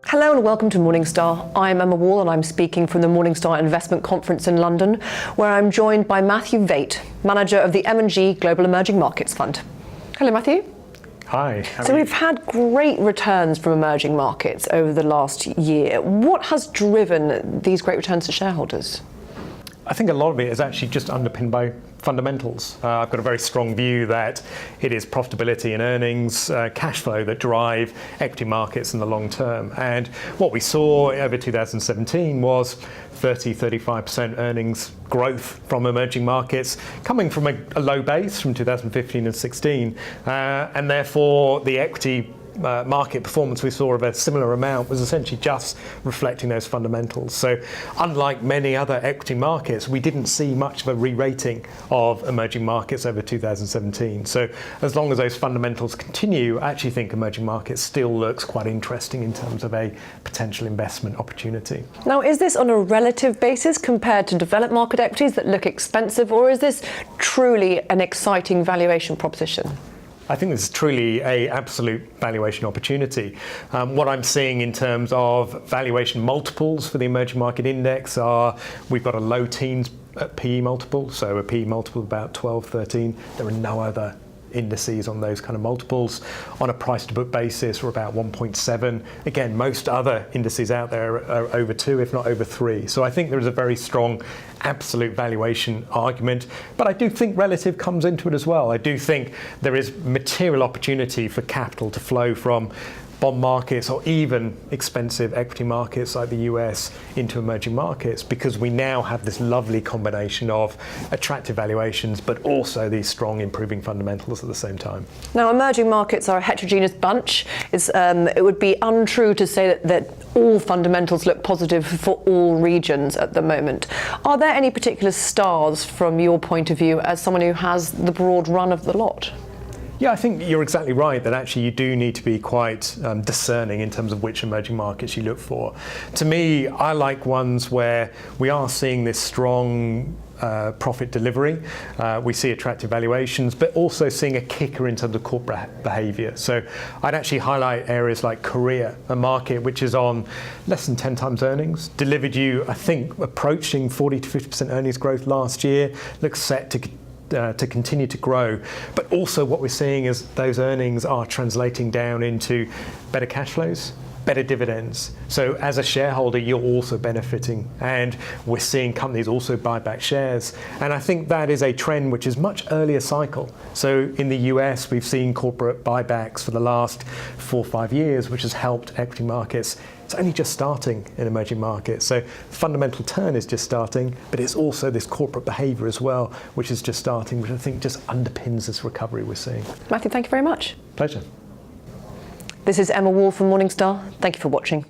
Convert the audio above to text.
Hello and welcome to Morningstar. I'm Emma Wall and I'm speaking from the Morningstar Investment Conference in London, where I'm joined by Matthew Veit, manager of the M&G Global Emerging Markets Fund. Hello, Matthew. Hi. So we've had great returns from emerging markets over the last year. What has driven these great returns to shareholders? I think a lot of it is actually just underpinned by fundamentals. I've got a very strong view that it is profitability and earnings, cash flow that drive equity markets in the long term. And what we saw over 2017 was 30-35% earnings growth from emerging markets coming from a low base from 2015 and 16. And therefore the equity market performance we saw of a similar amount was essentially just reflecting those fundamentals. So unlike many other equity markets, we didn't see much of a re-rating of emerging markets over 2017. So as long as those fundamentals continue, I actually think emerging markets still looks quite interesting in terms of a potential investment opportunity. Now, is this on a relative basis compared to developed market equities that look expensive, or is this truly an exciting valuation proposition? I think this is truly an absolute valuation opportunity. What I'm seeing in terms of valuation multiples for the emerging market index are, we've got a low teens PE multiple, so a PE multiple of about 12, 13. There are no other indices on those kind of multiples. On a price to book basis, we're about 1.7. Again, most other indices out there are over 2, if not over 3. So I think there is a very strong absolute valuation argument, but I do think relative comes into it as well. I do think there is material opportunity for capital to flow from bond markets or even expensive equity markets like the US into emerging markets, because we now have this lovely combination of attractive valuations but also these strong improving fundamentals at the same time. Now, emerging markets are a heterogeneous bunch. It would be untrue to say that all fundamentals look positive for all regions at the moment. Are there any particular stars from your point of view as someone who has the broad run of the lot? Yeah, I think you're exactly right that actually you do need to be quite discerning in terms of which emerging markets you look for. To me, I like ones where we are seeing this strong profit delivery. We see attractive valuations, but also seeing a kicker in terms of corporate behaviour. So I'd actually highlight areas like Korea, a market which is on less than 10 times earnings, delivered you, I think, approaching 40 to 50% earnings growth last year, looks set to continue to grow. But also what we're seeing is those earnings are translating down into better cash flows, better dividends. So as a shareholder, you're also benefiting, and we're seeing companies also buy back shares. And I think that is a trend which is much earlier cycle. So in the US, we've seen corporate buybacks for the last 4 or 5 years, which has helped equity markets. It's only just starting in emerging markets. So fundamental turn is just starting, but it's also this corporate behaviour as well, which is just starting, which I think just underpins this recovery we're seeing. Matthew, thank you very much. Pleasure. This is Emma Wall from Morningstar. Thank you for watching.